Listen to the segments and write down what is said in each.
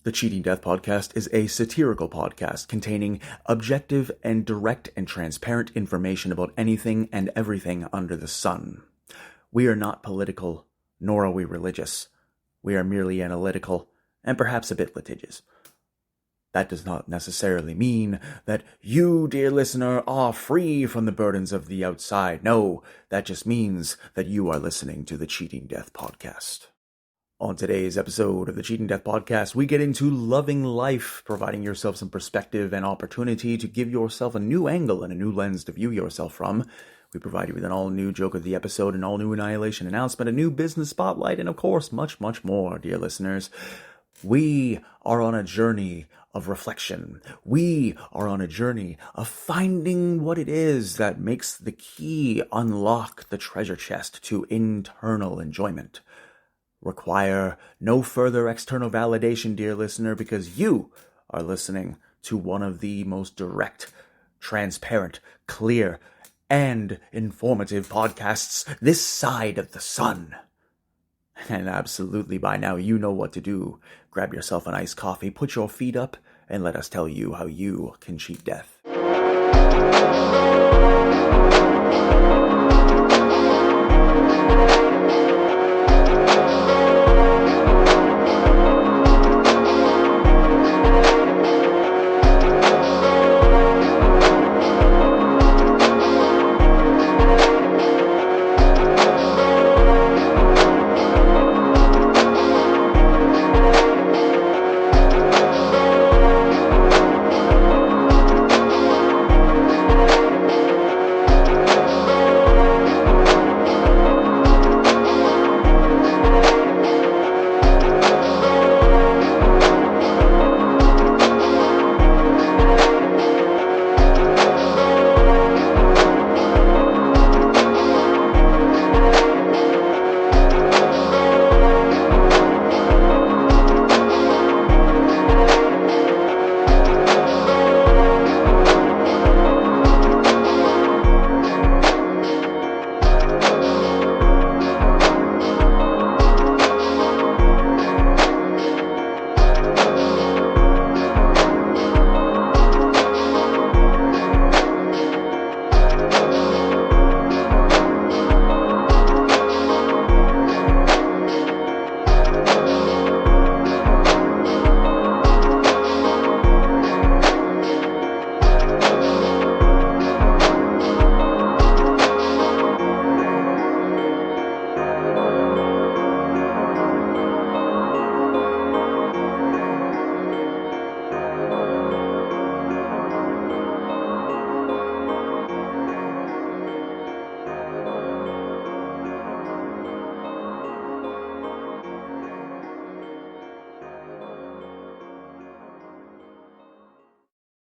The Cheating Death Podcast is a satirical podcast containing objective and direct and transparent information about anything and everything under the sun. We are not political, nor are we religious. We are merely analytical and perhaps a bit litigious. That does not necessarily mean that you, dear listener, are free from the burdens of the outside. No, that just means that you are listening to the Cheating Death Podcast. On today's episode of the Cheating Death Podcast, we get into loving life, providing yourself some perspective and opportunity to give yourself a new angle and a new lens to view yourself from. We provide you with an all-new joke of the episode, an all-new Annihilation Announcement, a new business spotlight, and of course, much, much more, dear listeners. We are on a journey of reflection. We are on a journey of finding what it is that makes the key unlock the treasure chest to internal enjoyment. Require no further external validation, dear listener, because you are listening to one of the most direct, transparent, clear, and informative podcasts this side of the sun. And absolutely by now you know what to do. Grab yourself an iced coffee, put your feet up, and let us tell you how you can cheat death.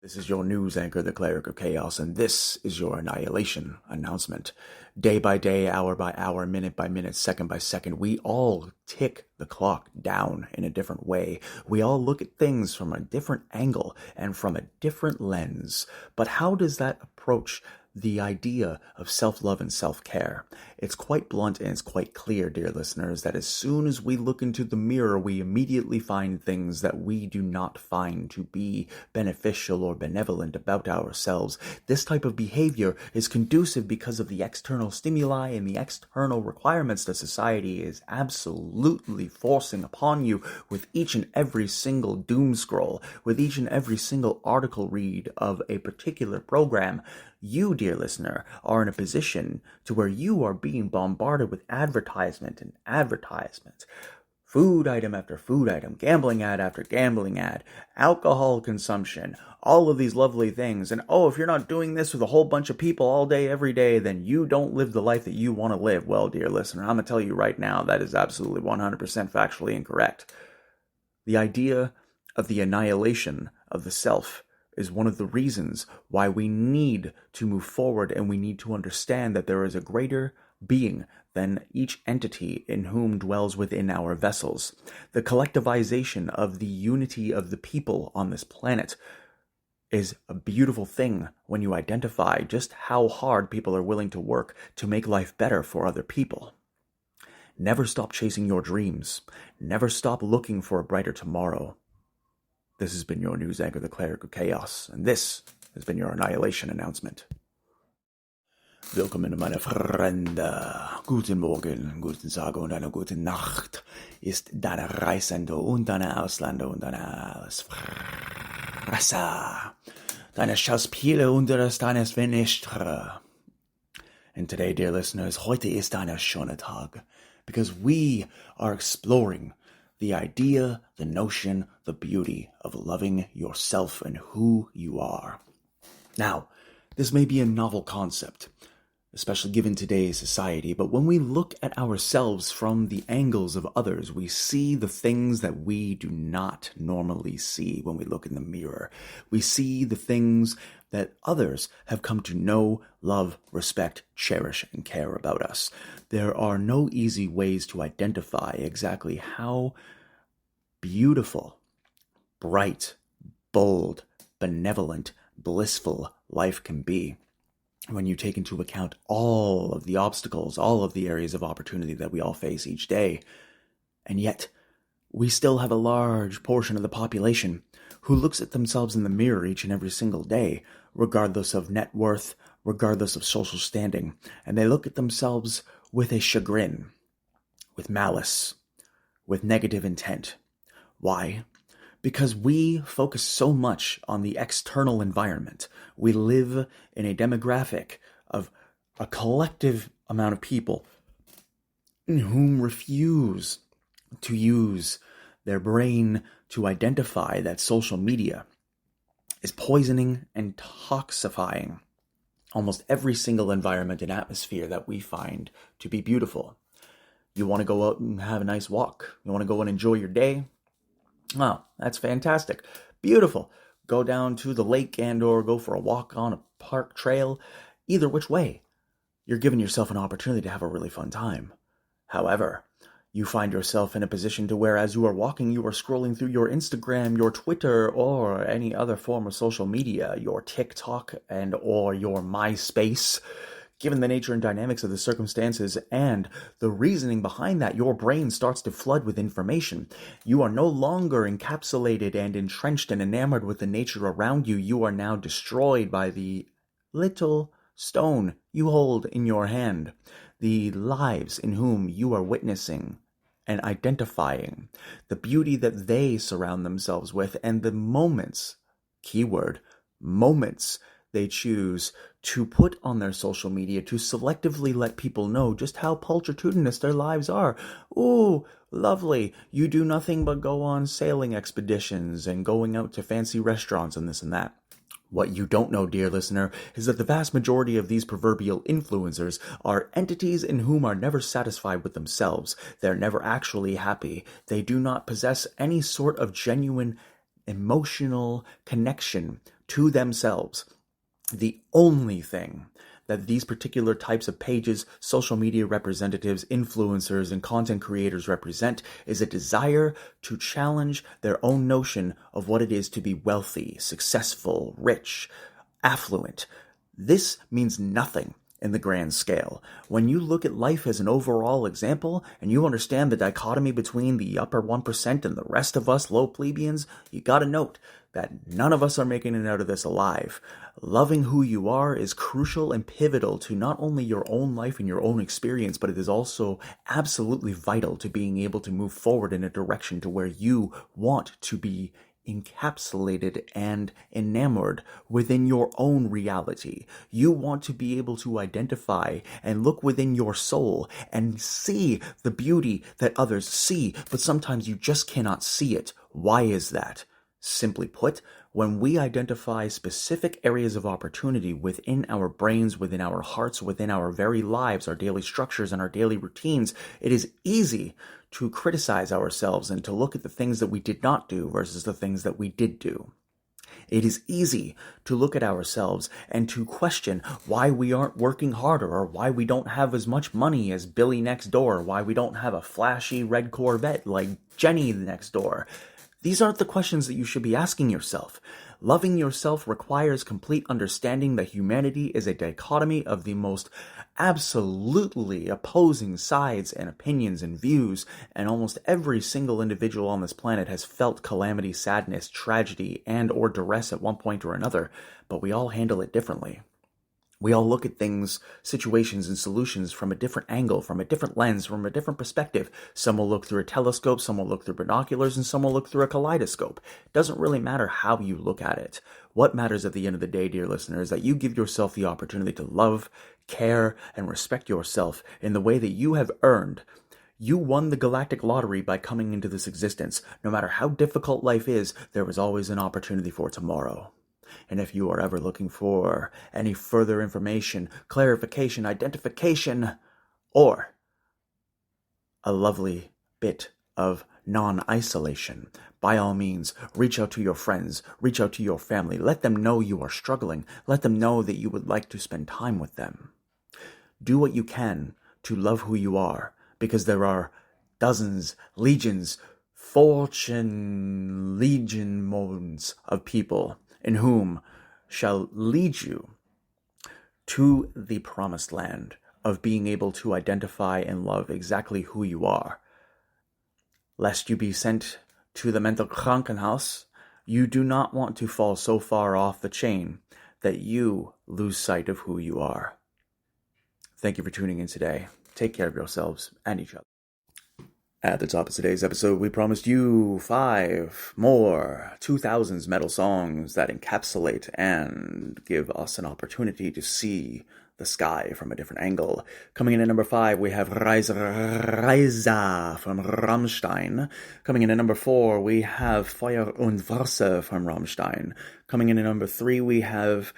This is your news anchor, the Cleric of Chaos, and this is your Annihilation Announcement. Day by day, hour by hour, minute by minute, second by second, we all tick the clock down in a different way. We all look at things from a different angle and from a different lens. But how does that approach the idea of self-love and self-care? It's quite blunt and it's quite clear, dear listeners, that as soon as we look into the mirror, we immediately find things that we do not find to be beneficial or benevolent about ourselves. This type of behavior is conducive because of the external stimuli and the external requirements that society is absolutely forcing upon you with each and every single doom scroll, with each and every single article read of a particular program. You, dear listener, are in a position to where you are being bombarded with advertisement and advertisement. Food item after food item, gambling ad after gambling ad, alcohol consumption, all of these lovely things. And if you're not doing this with a whole bunch of people all day, every day, then you don't live the life that you want to live. Well, dear listener, I'm going to tell you right now, that is absolutely 100% factually incorrect. The idea of the annihilation of the self is one of the reasons why we need to move forward, and we need to understand that there is a greater being than each entity in whom dwells within our vessels. The collectivization of the unity of the people on this planet is a beautiful thing when you identify just how hard people are willing to work to make life better for other people. Never stop chasing your dreams. Never stop looking for a brighter tomorrow. This has been your news anchor, the Cleric of Chaos, and this has been your Annihilation Announcement. Willkommen, meine Freunde. Guten Morgen, guten Tag und eine gute Nacht ist deine Reisende und deine Ausländer und deine Fresser, deine Schauspieler und deines Venestre. And today, dear listeners, heute ist ein schöner Tag, because we are exploring the idea, the notion, the beauty of loving yourself and who you are. Now, this may be a novel concept, especially given today's society, but when we look at ourselves from the angles of others, we see the things that we do not normally see when we look in the mirror. We see the things that others have come to know, love, respect, cherish, and care about us. There are no easy ways to identify exactly how beautiful, bright, bold, benevolent, blissful life can be when you take into account all of the obstacles, all of the areas of opportunity that we all face each day. And yet, we still have a large portion of the population who looks at themselves in the mirror each and every single day, regardless of net worth, regardless of social standing, and they look at themselves with a chagrin, with malice, with negative intent. Why? Because we focus so much on the external environment. We live in a demographic of a collective amount of people whom refuse to use their brain to identify that social media is poisoning and toxifying almost every single environment and atmosphere that we find to be beautiful. You want to go out and have a nice walk. You want to go and enjoy your day. Wow, that's fantastic. Beautiful. Go down to the lake and or go for a walk on a park trail. Either which way, you're giving yourself an opportunity to have a really fun time. However, you find yourself in a position to where as you are walking, you are scrolling through your Instagram, your Twitter, or any other form of social media, your TikTok and or your MySpace. Given the nature and dynamics of the circumstances and the reasoning behind that, your brain starts to flood with information. You are no longer encapsulated and entrenched and enamored with the nature around you. You are now destroyed by the little stone you hold in your hand, the lives in whom you are witnessing and identifying, the beauty that they surround themselves with, and the moments, keyword, moments, they choose to put on their social media to selectively let people know just how pulchritudinous their lives are. Ooh, lovely. You do nothing but go on sailing expeditions and going out to fancy restaurants and this and that. What you don't know, dear listener, is that the vast majority of these proverbial influencers are entities in whom are never satisfied with themselves. They're never actually happy. They do not possess any sort of genuine emotional connection to themselves. The only thing that these particular types of pages, social media representatives, influencers, and content creators represent is a desire to challenge their own notion of what it is to be wealthy, successful, rich, affluent. This means nothing in the grand scale. When you look at life as an overall example, and you understand the dichotomy between the upper 1% and the rest of us low plebeians, you gotta note that none of us are making it out of this alive. Loving who you are is crucial and pivotal to not only your own life and your own experience, but it is also absolutely vital to being able to move forward in a direction to where you want to be encapsulated and enamored within your own reality. You want to be able to identify and look within your soul and see the beauty that others see, but sometimes you just cannot see it. Why is that? Simply put, when we identify specific areas of opportunity within our brains, within our hearts, within our very lives, our daily structures and our daily routines, it is easy to criticize ourselves and to look at the things that we did not do versus the things that we did do. It is easy to look at ourselves and to question why we aren't working harder, or why we don't have as much money as Billy next door, why we don't have a flashy red Corvette like Jenny next door. These aren't the questions that you should be asking yourself. Loving yourself requires complete understanding that humanity is a dichotomy of the most absolutely opposing sides and opinions and views, and almost every single individual on this planet has felt calamity, sadness, tragedy, and or duress at one point or another, but we all handle it differently. We all look at things, situations, and solutions from a different angle, from a different lens, from a different perspective. Some will look through a telescope, some will look through binoculars, and some will look through a kaleidoscope. It doesn't really matter how you look at it. What matters at the end of the day, dear listener, is that you give yourself the opportunity to love, care, and respect yourself in the way that you have earned. You won the galactic lottery by coming into this existence. No matter how difficult life is, there is always an opportunity for tomorrow. And if you are ever looking for any further information, clarification, identification, or a lovely bit of non-isolation, by all means, reach out to your friends, reach out to your family. Let them know you are struggling. Let them know that you would like to spend time with them. Do what you can to love who you are, because there are dozens, legions, legions of people in whom shall lead you to the promised land of being able to identify and love exactly who you are. Lest you be sent to the mental Krankenhaus, you do not want to fall so far off the chain that you lose sight of who you are. Thank you for tuning in today. Take care of yourselves and each other. At the top of today's episode, we promised you 5 more 2000s metal songs that encapsulate and give us an opportunity to see the sky from a different angle. Coming in at number 5, we have Reise from Rammstein. Coming in at number 4, we have Feuer und Wasser from Rammstein. Coming in at number 3, we have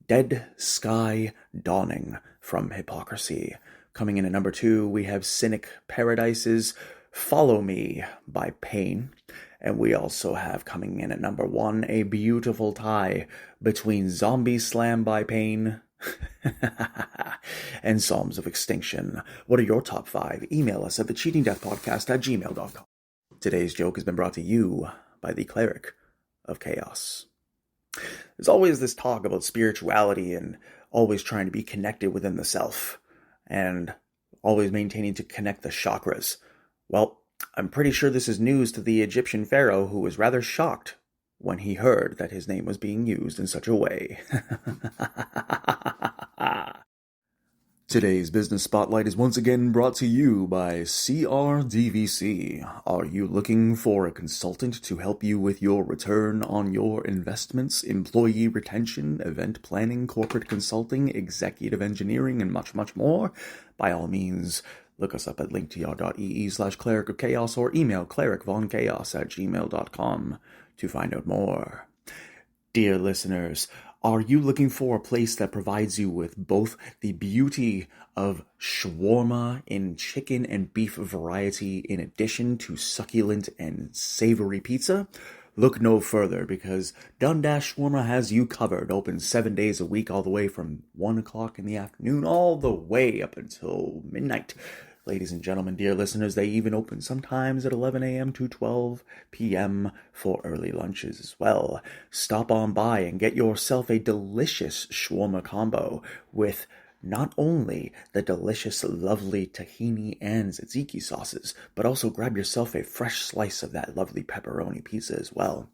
Dead Sky Dawning from Hypocrisy. Coming in at number 2, we have Cynic Paradise's Follow Me by Pain. And we also have coming in at number 1, a beautiful tie between Zombie Slam by Pain and Psalms of Extinction. What are your top 5? Email us at thecheatingdeathpodcast@gmail.com. Today's joke has been brought to you by the Cleric of Chaos. There's always this talk about spirituality and always trying to be connected within the self, and always maintaining to connect the chakras. Well, I'm pretty sure this is news to the Egyptian pharaoh, who was rather shocked when he heard that his name was being used in such a way. Today's business spotlight is once again brought to you by CRDVC. Are you looking for a consultant to help you with your return on your investments, employee retention, event planning, corporate consulting, executive engineering, and much, much more? By all means, look us up at linktr.ee/cleric of chaos or email clericvonchaos@gmail.com to find out more. Dear listeners, are you looking for a place that provides you with both the beauty of shawarma in chicken and beef variety in addition to succulent and savory pizza? Look no further, because Dundas Shawarma has you covered, open 7 days a week, all the way from 1 o'clock in the afternoon all the way up until midnight. Ladies and gentlemen, dear listeners, they even open sometimes at 11 a.m. to 12 p.m. for early lunches as well. Stop on by and get yourself a delicious shawarma combo with not only the delicious, lovely tahini and tzatziki sauces, but also grab yourself a fresh slice of that lovely pepperoni pizza as well.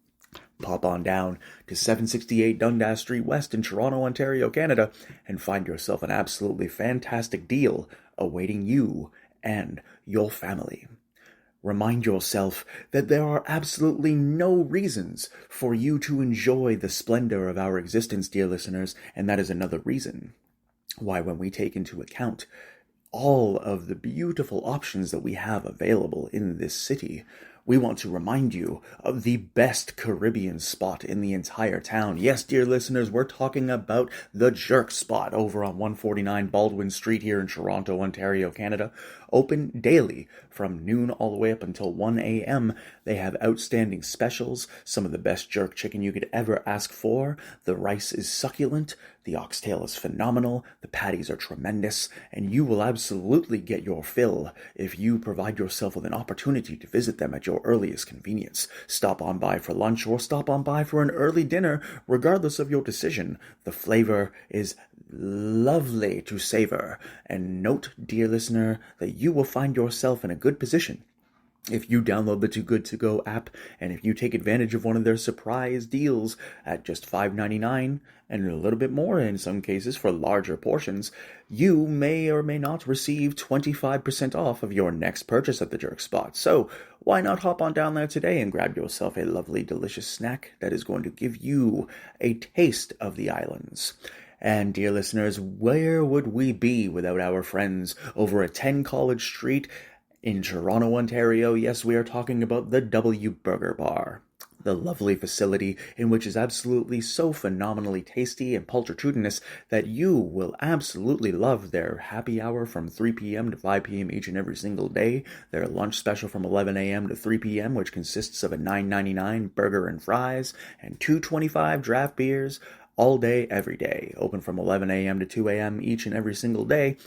Pop on down to 768 Dundas Street West in Toronto, Ontario, Canada, and find yourself an absolutely fantastic deal awaiting you and your family. Remind yourself that there are absolutely no reasons for you to enjoy the splendor of our existence, dear listeners, and that is another reason why, when we take into account all of the beautiful options that we have available in this city, we want to remind you of the best Caribbean spot in the entire town. Yes, dear listeners, we're talking about the Jerk Spot over on 149 Baldwin Street here in Toronto, Ontario, Canada. Open daily from noon all the way up until 1 a.m. They have outstanding specials, some of the best jerk chicken you could ever ask for. The rice is succulent, the oxtail is phenomenal, the patties are tremendous, and you will absolutely get your fill if you provide yourself with an opportunity to visit them at your your earliest convenience. Stop on by for lunch or stop on by for an early dinner. Regardless of your decision, the flavor is lovely to savor. And note, dear listener, that you will find yourself in a good position if you download the Too Good To Go app, and if you take advantage of one of their surprise deals at just $5.99 and a little bit more in some cases for larger portions, you may or may not receive 25% off of your next purchase at the Jerk Spot. So why not hop on down there today and grab yourself a lovely, delicious snack that is going to give you a taste of the islands. And dear listeners, where would we be without our friends over at 10 College Street in Toronto, Ontario? Yes, we are talking about the W Burger Bar, the lovely facility in which is absolutely so phenomenally tasty and pulchritudinous that you will absolutely love their happy hour from 3 p.m. to 5 p.m. each and every single day, their lunch special from 11 a.m. to 3 p.m., which consists of a $9.99 burger and fries, and $2.25 draft beers, all day, every day, open from 11 a.m. to 2 a.m. each and every single day.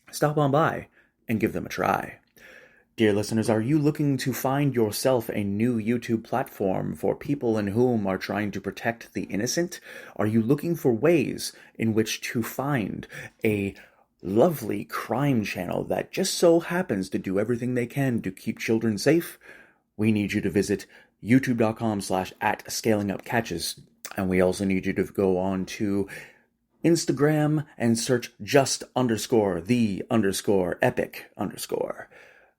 Stop on by and give them a try. Dear listeners, are you looking to find yourself a new YouTube platform for people in whom are trying to protect the innocent? Are you looking for ways in which to find a lovely crime channel that just so happens to do everything they can to keep children safe? We need you to visit youtube.com/@scalingupcatches. And we also need you to go on to Instagram and search just_the_epic_.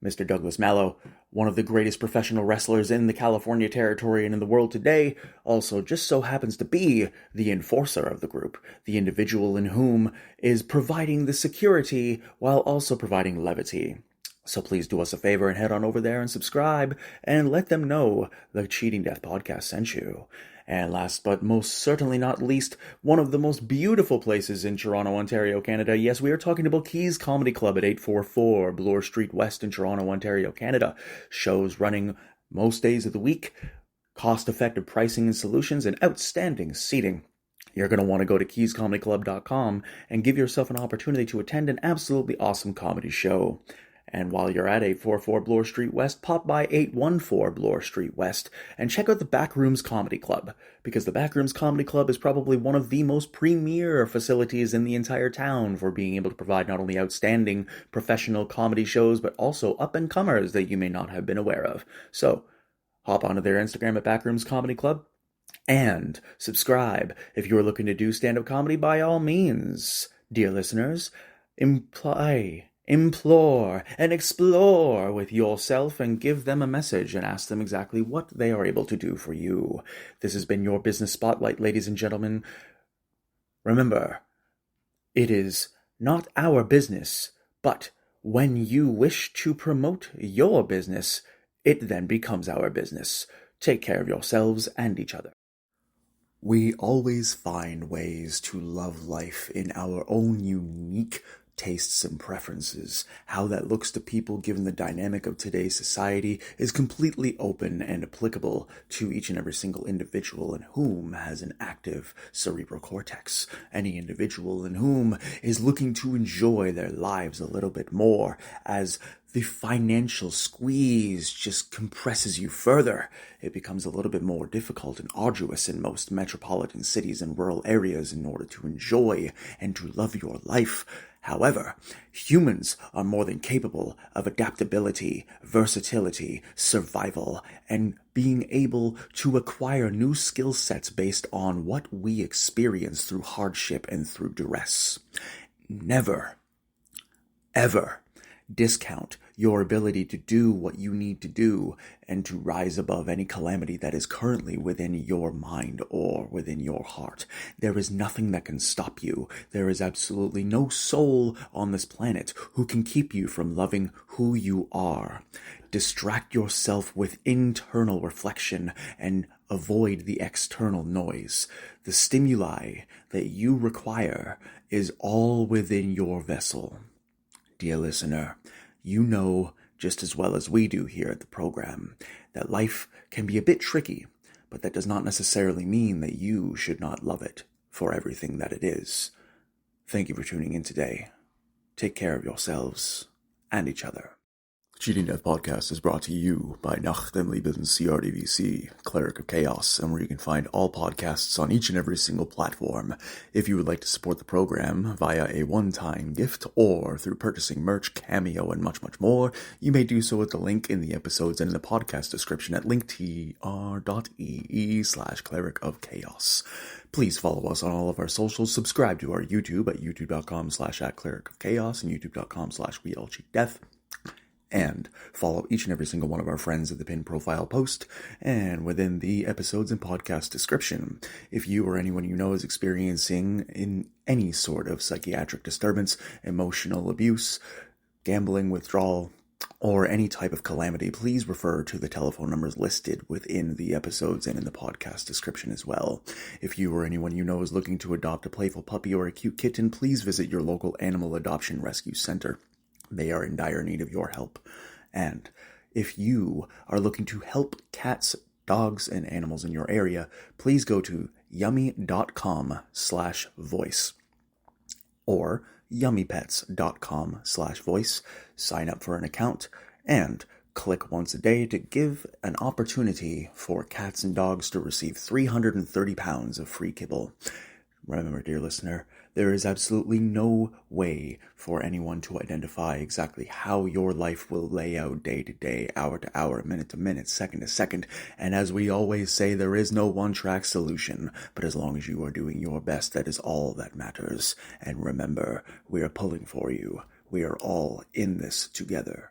Mr. Douglas Mallow, one of the greatest professional wrestlers in the California territory and in the world today, also just so happens to be the enforcer of the group, the individual in whom is providing the security while also providing levity. So please do us a favor and head on over there and subscribe and let them know the Cheating Death Podcast sent you. And last but most certainly not least, one of the most beautiful places in Toronto, Ontario, Canada. Yes, we are talking about Keys Comedy Club at 844 Bloor Street West in Toronto, Ontario, Canada. Shows running most days of the week, cost-effective pricing and solutions, and outstanding seating. You're going to want to go to keyscomedyclub.com and give yourself an opportunity to attend an absolutely awesome comedy show. And while you're at 844 Bloor Street West, pop by 814 Bloor Street West and check out the Backrooms Comedy Club, because the Backrooms Comedy Club is probably one of the most premier facilities in the entire town for being able to provide not only outstanding professional comedy shows, but also up-and-comers that you may not have been aware of. So, hop onto their Instagram at Backrooms Comedy Club and subscribe. If you're looking to do stand-up comedy, by all means, dear listeners, implore and explore with yourself and give them a message and ask them exactly what they are able to do for you. This has been your Business Spotlight, ladies and gentlemen. Remember, it is not our business, but when you wish to promote your business, it then becomes our business. Take care of yourselves and each other. We always find ways to love life in our own unique tastes and preferences. How that looks to people given the dynamic of today's society is completely open and applicable to each and every single individual in whom has an active cerebral cortex. Any individual in whom is looking to enjoy their lives a little bit more as the financial squeeze just compresses you further. It becomes a little bit more difficult and arduous in most metropolitan cities and rural areas in order to enjoy and to love your life. However, humans are more than capable of adaptability, versatility, survival, and being able to acquire new skill sets based on what we experience through hardship and through duress. Never, ever discount your ability to do what you need to do and to rise above any calamity that is currently within your mind or within your heart. There is nothing that can stop you. There is absolutely no soul on this planet who can keep you from loving who you are. Distract yourself with internal reflection and avoid the external noise. The stimuli that you require is all within your vessel. Dear listener, you know just as well as we do here at the program that life can be a bit tricky, but that does not necessarily mean that you should not love it for everything that it is. Thank you for tuning in today. Take care of yourselves and each other. Cheating Death Podcast is brought to you by Nach dem Lieben CRDVC, Cleric of Chaos, and where you can find all podcasts on each and every single platform. If you would like to support the program via a one-time gift or through purchasing merch, cameo, and much, much more, you may do so at the link in the episodes and in the podcast description at linktr.ee/Cleric of Chaos. Please follow us on all of our socials, subscribe to our YouTube at youtube.com/@Cleric of Chaos and youtube.com/WeAllCheatDeath. And follow each and every single one of our friends at the pinned profile post and within the episodes and podcast description. If you or anyone you know is experiencing in any sort of psychiatric disturbance, emotional abuse, gambling withdrawal, or any type of calamity, please refer to the telephone numbers listed within the episodes and in the podcast description as well. If you or anyone you know is looking to adopt a playful puppy or a cute kitten, please visit your local animal adoption rescue center. They are in dire need of your help. And if you are looking to help cats, dogs, and animals in your area, please go to yummy.com/voice or yummypets.com/voice, sign up for an account, and click once a day to give an opportunity for cats and dogs to receive 330 pounds of free kibble. Remember, dear listener, there is absolutely no way for anyone to identify exactly how your life will lay out day to day, hour to hour, minute to minute, second to second. And as we always say, there is no one-track solution. But as long as you are doing your best, that is all that matters. And remember, we are pulling for you. We are all in this together.